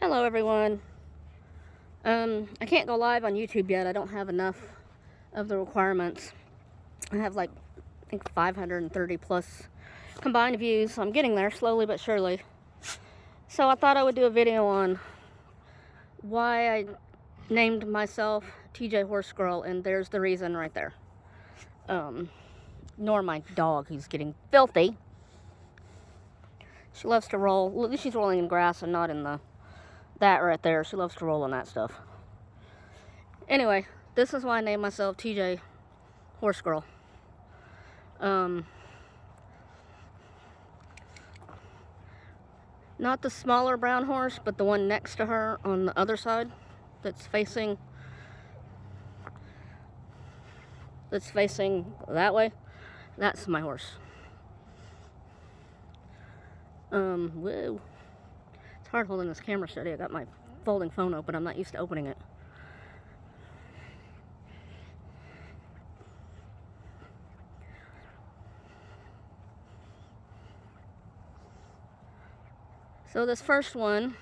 Hello everyone. I can't go live on YouTube yet. I don't have enough of the requirements. I have I think 530 plus combined views. So I'm getting there slowly but surely. So I thought I would do a video on why I named myself TJ Horse Girl, and there's the reason right there. Nor my dog, who's getting filthy. She loves to roll. At least she's rolling in grass and not in that right there. She loves to roll on that stuff. Anyway, this is why I named myself TJ Horse Girl. Not the smaller brown horse, but the one next to her on the other side that's facing that way. That's my horse. Whoa. It's hard holding this camera steady. I got my folding phone open. I'm not used to opening it. So this first one,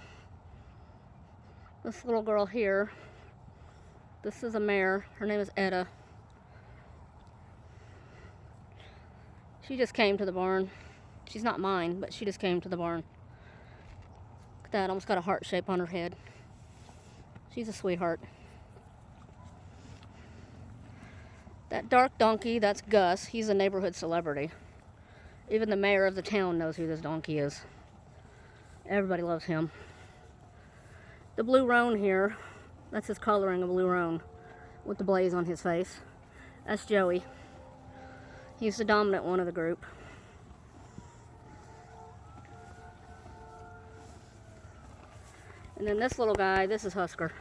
this little girl here, this is a mare. Her name is Etta. She just came to the barn. She's not mine, but she just came to the barn. Look at that, almost got a heart shape on her head. She's a sweetheart. That dark donkey, that's Gus. He's a neighborhood celebrity. Even the mayor of the town knows who this donkey is. Everybody loves him. The blue roan here, that's his coloring, a blue roan with the blaze on his face. That's Joey. He's the dominant one of the group. And then this little guy, this is Husker.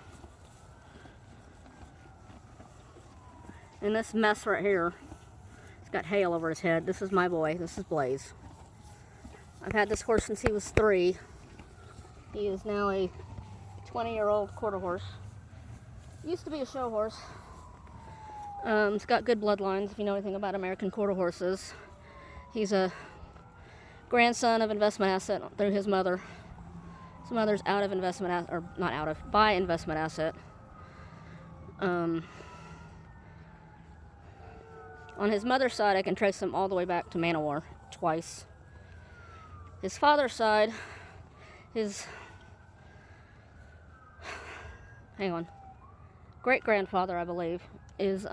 And this mess right here, he's got hail over his head. This is my boy. This is Blaze. I've had this horse since he was 3. He is now a 20-year-old quarter horse. Used to be a show horse. It's got good bloodlines, if you know anything about American quarter horses. He's a grandson of Investment Asset through his mother. His mother's out of Investment Asset, or not out of, by Investment Asset. On his mother's side, I can trace him all the way back to Manowar twice. His father's side, great-grandfather, I believe, is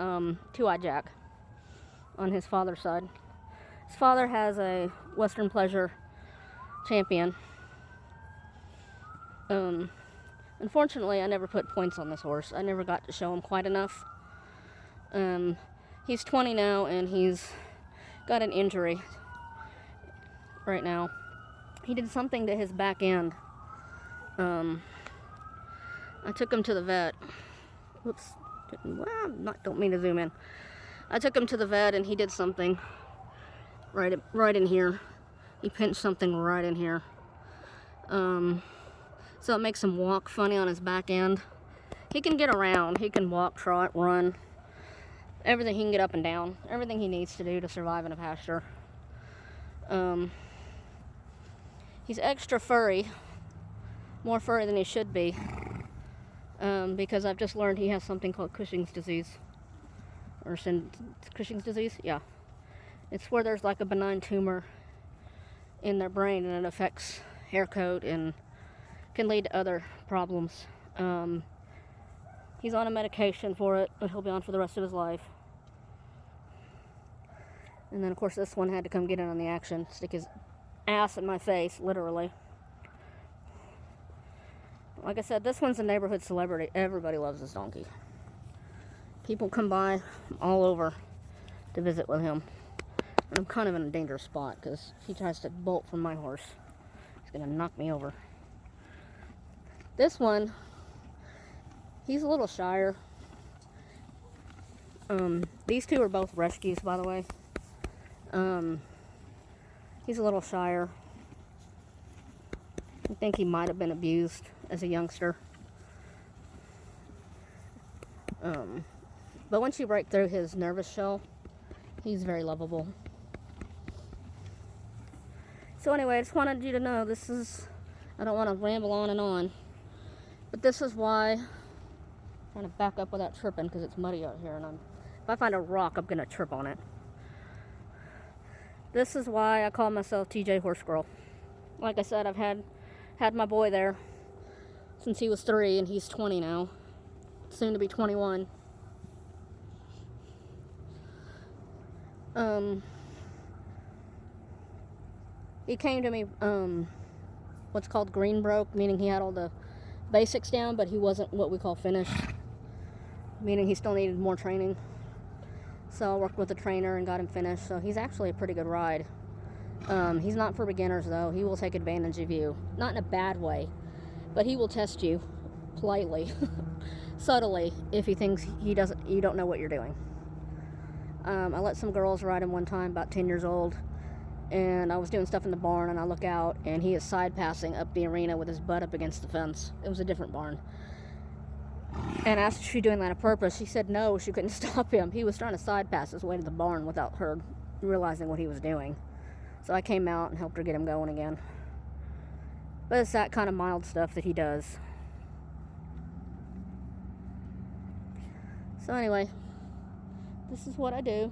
Two-Eyed Jack on his father's side. His father has a Western Pleasure champion. Unfortunately, I never put points on this horse. I never got to show him quite enough. He's 20 now, and he's got an injury right now. He did something to his back end. I took him to the vet. Whoops. Don't mean to zoom in. I took him to the vet, and he did something right in here. He pinched something right in here. So it makes him walk funny on his back end. He can get around. He can walk, trot, run. Everything. He can get up and down. Everything he needs to do to survive in a pasture. He's extra furry. More furry than he should be. Because I've just learned he has something called Cushing's disease. Cushing's disease? Yeah. It's where there's like a benign tumor in their brain, and it affects hair coat and can lead to other problems. He's on a medication for it, but he'll be on for the rest of his life. And then, of course, this one had to come get in on the action, stick his ass in my face, literally. Like I said, this one's a neighborhood celebrity. Everybody loves this donkey. People come by all over to visit with him. And I'm kind of in a dangerous spot, because if he tries to bolt from my horse, he's going to knock me over. This one, he's a little shyer. These two are both rescues, by the way. He's a little shyer. I think he might have been abused as a youngster. But once you break through his nervous shell, he's very lovable. So anyway, I just wanted you to know I don't want to ramble on and on. But this is why I'm trying to back up without tripping because it's muddy out here, and if I find a rock, I'm gonna trip on it. This is why I call myself TJ Horse Girl. Like I said, I've had my boy there since he was 3, and he's 20 now, soon to be 21. He came to me, what's called green broke, meaning he had all the basics down, but he wasn't what we call finished, meaning he still needed more training. So I worked with a trainer and got him finished, so he's actually a pretty good ride. He's not for beginners, though. He will take advantage of you. Not in a bad way, but he will test you politely, subtly, if he thinks you don't know what you're doing. I let some girls ride him one time, about 10 years old, and I was doing stuff in the barn, and I look out, and he is side passing up the arena with his butt up against the fence. It was a different barn. And I asked if she was doing that on purpose. She said no, she couldn't stop him. He was trying to side pass his way to the barn without her realizing what he was doing. So I came out and helped her get him going again. But it's that kind of mild stuff that he does. So anyway, this is what I do.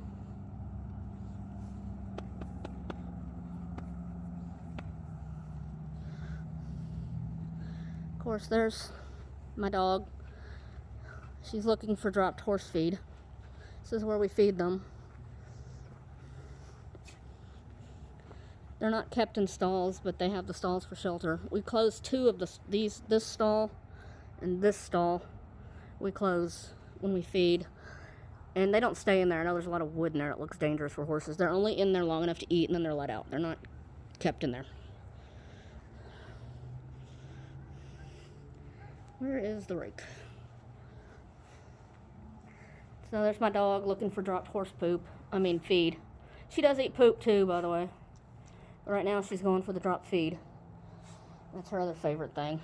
Of course, there's my dog. She's looking for dropped horse feed. This is where we feed them. They're not kept in stalls, but they have the stalls for shelter. We close 2 of this stall and this stall. We close when we feed. And they don't stay in there. I know there's a lot of wood in there. It looks dangerous for horses. They're only in there long enough to eat, and then they're let out. They're not kept in there. Where is the rake? So there's my dog looking for dropped horse feed. She does eat poop too, by the way. But right now she's going for the dropped feed. That's her other favorite thing.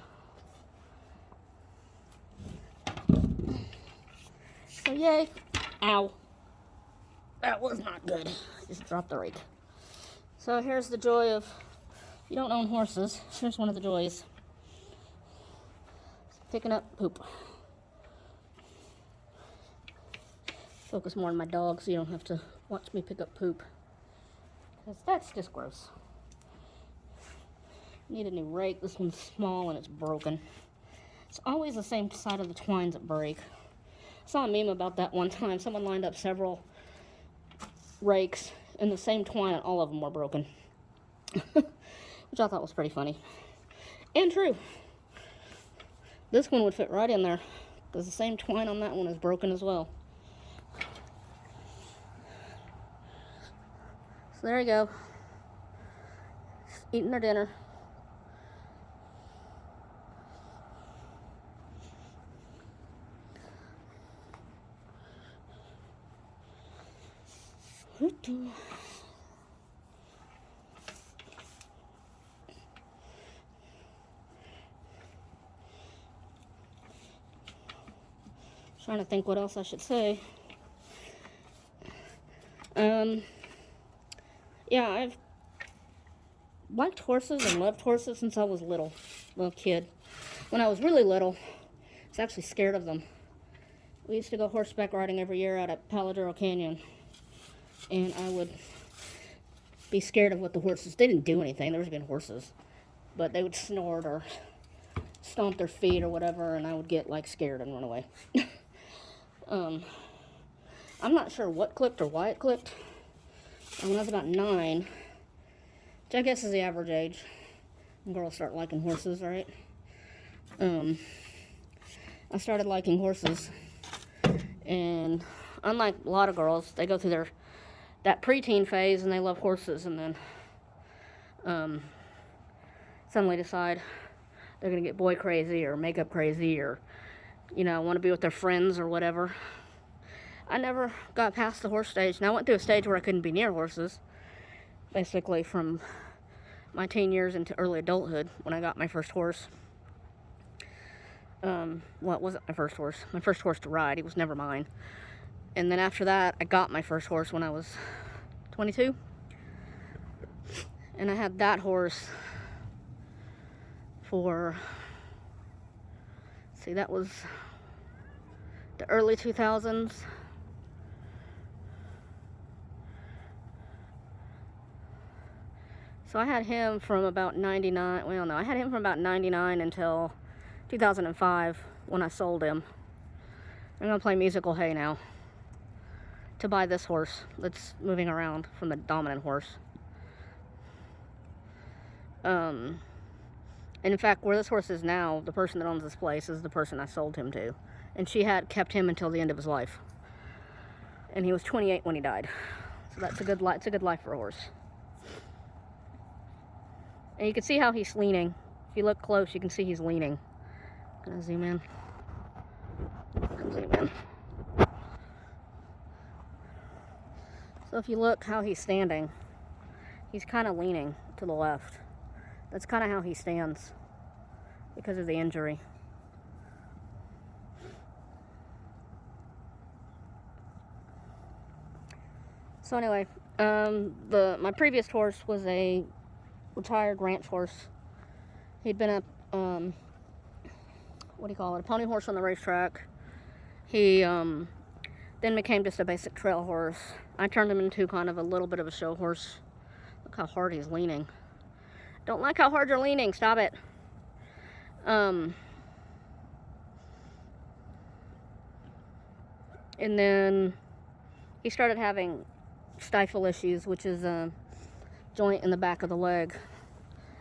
So yay. Ow. That was not good. Just dropped the rake. So here's the joy of, if you don't own horses, here's one of the joys. Picking up poop. Focus more on my dog so you don't have to watch me pick up poop. Because that's just gross. Need a new rake. This one's small and it's broken. It's always the same side of the twines that break. I saw a meme about that one time. Someone lined up several rakes in the same twine and all of them were broken. Which I thought was pretty funny. And true. This one would fit right in there because the same twine on that one is broken as well. So there you go. Eating their dinner. Trying to think what else I should say. Yeah, I've liked horses and loved horses since I was little kid. When I was really little, I was actually scared of them. We used to go horseback riding every year out at Paladuro Canyon. And I would be scared of what the horses, they didn't do anything, there was been horses. But they would snort or stomp their feet or whatever, and I would get like scared and run away. I'm not sure what clicked or why it clicked. When I was about 9, which I guess is the average age, when girls start liking horses, right? I started liking horses, and unlike a lot of girls, they go through that preteen phase and they love horses, and then suddenly decide they're gonna get boy crazy or makeup crazy or want to be with their friends or whatever. I never got past the horse stage, and I went through a stage where I couldn't be near horses, basically from my teen years into early adulthood when I got my first horse. Well, it wasn't my first horse. My first horse to ride. He was never mine. And then after that, I got my first horse when I was 22. And I had that horse for See, that was the early 2000s. So I had him from about 99, well no, I had him from about 99 until 2005 when I sold him. I'm gonna play musical hay now to buy this horse that's moving around from the dominant horse. And in fact, where this horse is now, the person that owns this place is the person I sold him to. And she had kept him until the end of his life. And he was 28 when he died. So that's a good life. It's a good life for a horse. And you can see how he's leaning. If you look close, you can see he's leaning. I'm gonna zoom in. Zoom in. So if you look how he's standing, he's kind of leaning to the left. That's kind of how he stands because of the injury. So anyway, my previous horse was a retired ranch horse. He'd been a what do you call it? A pony horse on the racetrack. He then became just a basic trail horse. I turned him into kind of a little bit of a show horse. Look how hard he's leaning. Don't like how hard you're leaning. Stop it. And then he started having stifle issues, which is a joint in the back of the leg.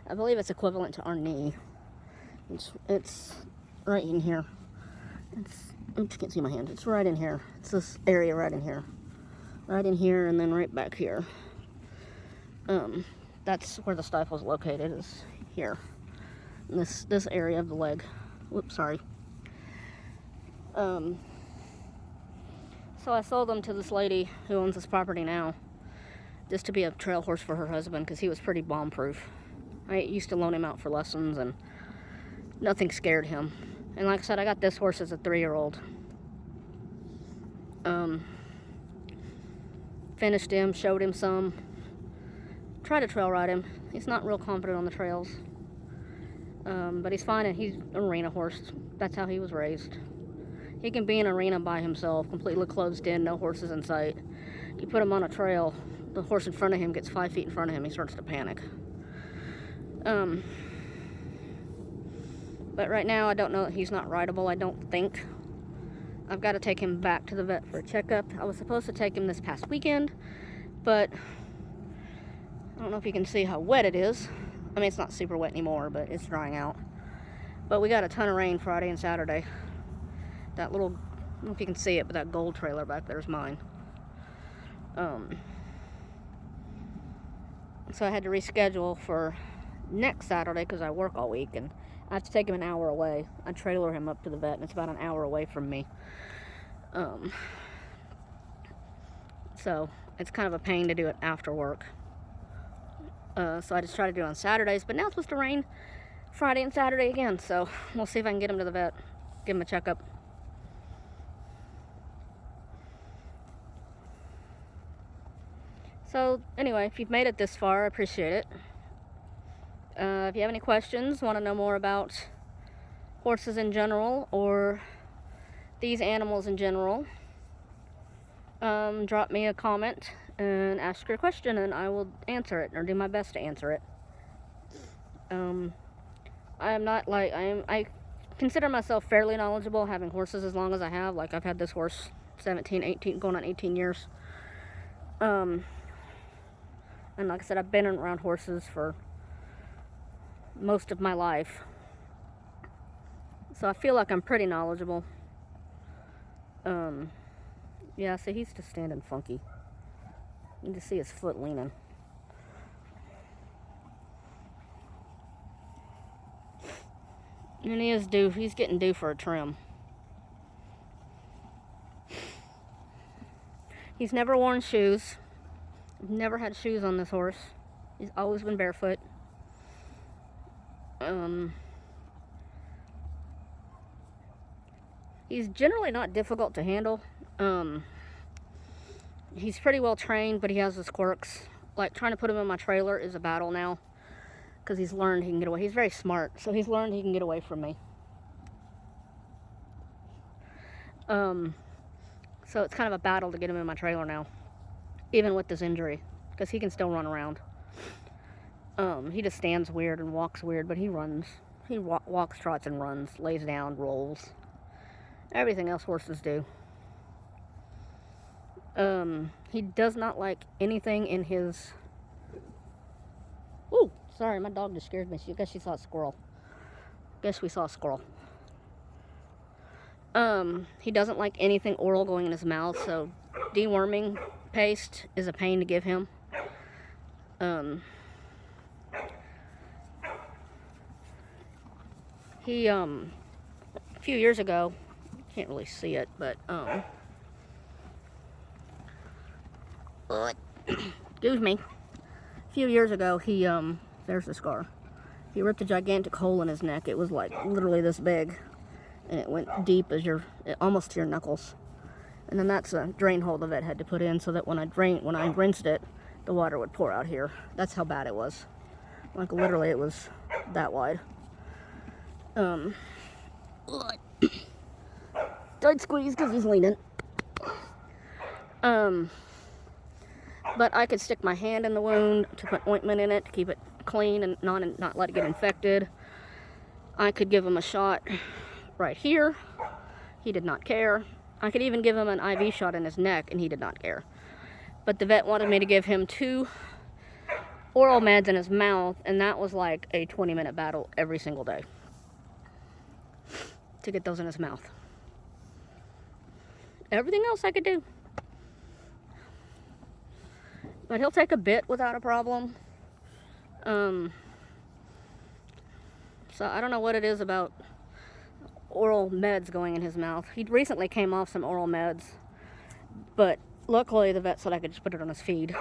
I believe it's equivalent to our knee. It's right in here. Oops, you can't see my hand. It's right in here. It's this area right in here. Right in here and then right back here. That's where the stifle is located, is here. In this area of the leg. Whoops, sorry. So I sold him to this lady who owns this property now, just to be a trail horse for her husband, because he was pretty bomb-proof. I used to loan him out for lessons, and nothing scared him. And like I said, I got this horse as a 3-year-old. Finished him, showed him some. Tried to trail ride him. He's not real confident on the trails. But he's fine, and he's an arena horse. That's how he was raised. He can be in an arena by himself, completely closed in, no horses in sight. You put him on a trail, the horse in front of him gets 5 feet in front of him, he starts to panic. But right now, I don't know that he's not rideable, I don't think. I've got to take him back to the vet for a checkup. I was supposed to take him this past weekend, but I don't know if you can see how wet it is. I mean, it's not super wet anymore, but it's drying out. But we got a ton of rain Friday and Saturday. That little, I don't know if you can see it, but that gold trailer back there is mine. So I had to reschedule for next Saturday because I work all week, and I have to take him an hour away. I trailer him up to the vet, and it's about an hour away from me. So it's kind of a pain to do it after work. So I just try to do it on Saturdays, but now it's supposed to rain Friday and Saturday again, so we'll see if I can get him to the vet, give him a checkup. So anyway, if you've made it this far, I appreciate it. If you have any questions, want to know more about horses in general or these animals in general, drop me a comment and ask your question, and I will answer it, or do my best to answer it. I consider myself fairly knowledgeable, having horses as long as I have. Like, I've had this horse 17, 18, going on 18 years. And like I said, I've been around horses for most of my life. So I feel like I'm pretty knowledgeable. Yeah, see, he's just standing funky. You can see his foot leaning. And he's getting due for a trim. He's never worn shoes. I've never had shoes on this horse. He's always been barefoot. He's generally not difficult to handle. He's pretty well trained, but he has his quirks. Like, trying to put him in my trailer is a battle now, because he's learned he can get away. He's very smart, so he's learned he can get away from me. So it's kind of a battle to get him in my trailer now, even with this injury, because he can still run around. He just stands weird and walks weird, but he runs. He walks, trots, and runs, lays down, rolls. Everything else horses do. He does not like anything in his... Ooh, sorry, my dog just scared me. I guess she saw a squirrel. Guess we saw a squirrel. He doesn't like anything oral going in his mouth, so deworming paste is a pain to give him. He, a few years ago, can't really see it, but, excuse me. A few years ago, he, there's the scar. He ripped a gigantic hole in his neck. It was like literally this big, and it went deep as almost to your knuckles. And then that's a drain hole the vet had to put in so that when I rinsed it, the water would pour out here. That's how bad it was. Like literally, it was that wide. Tight squeeze because he's leaning. But I could stick my hand in the wound to put ointment in it to keep it clean and not let it get infected. I could give him a shot right here. He did not care. I could even give him an IV shot in his neck, and he did not care. But the vet wanted me to give him 2 oral meds in his mouth, and that was like a 20-minute battle every single day to get those in his mouth. Everything else I could do. But he'll take a bit without a problem. So I don't know what it is about oral meds going in his mouth. He recently came off some oral meds, but luckily the vet said I could just put it on his feed.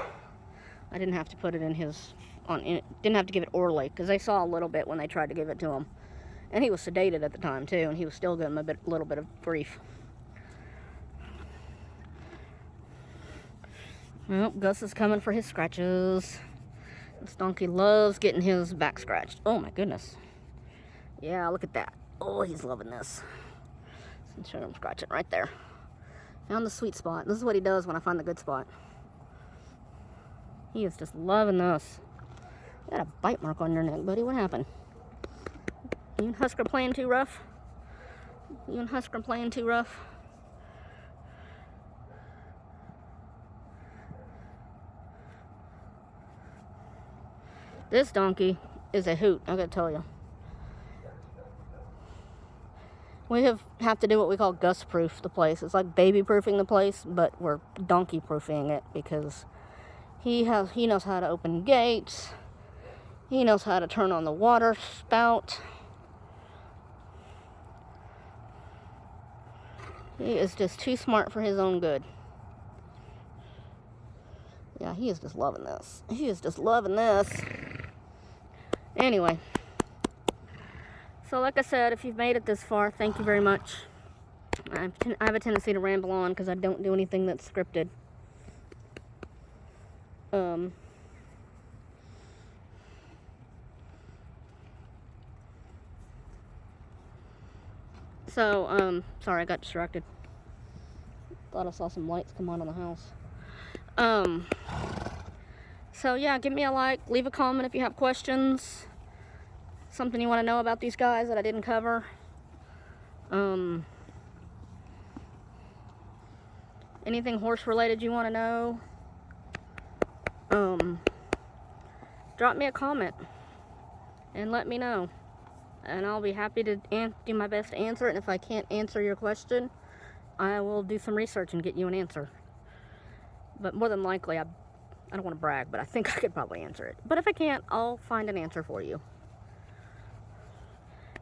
I didn't have to put it in his, didn't have to give it orally, because they saw a little bit when they tried to give it to him. And he was sedated at the time too, and he was still getting a little bit of grief. Well, Gus is coming for his scratches. This donkey loves getting his back scratched. Oh my goodness. Yeah, look at that. Oh, he's loving this. Show him scratch it right there. Found the sweet spot. This is what he does when I find the good spot. He is just loving this. You got a bite mark on your neck, buddy. What happened? You and Husker playing too rough? You and Husker playing too rough? This donkey is a hoot, I gotta tell you. We have to do what we call Gus-proof the place. It's like baby-proofing the place, but we're donkey-proofing it because he knows how to open gates. He knows how to turn on the water spout. He is just too smart for his own good. Yeah, he is just loving this. He is just loving this. Anyway. So like I said, if you've made it this far, thank you very much. I have a tendency to ramble on because I don't do anything that's scripted. Sorry, I got distracted. Thought I saw some lights come on in the house. So yeah, give me a like, leave a comment if you have questions. Something you want to know about these guys that I didn't cover. Anything horse related you want to know. Drop me a comment and let me know. And I'll be happy to do my best to answer it. And if I can't answer your question, I will do some research and get you an answer. But more than likely, I don't want to brag, but I think I could probably answer it. But if I can't, I'll find an answer for you.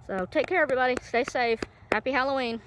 So take care, everybody. Stay safe. Happy Halloween.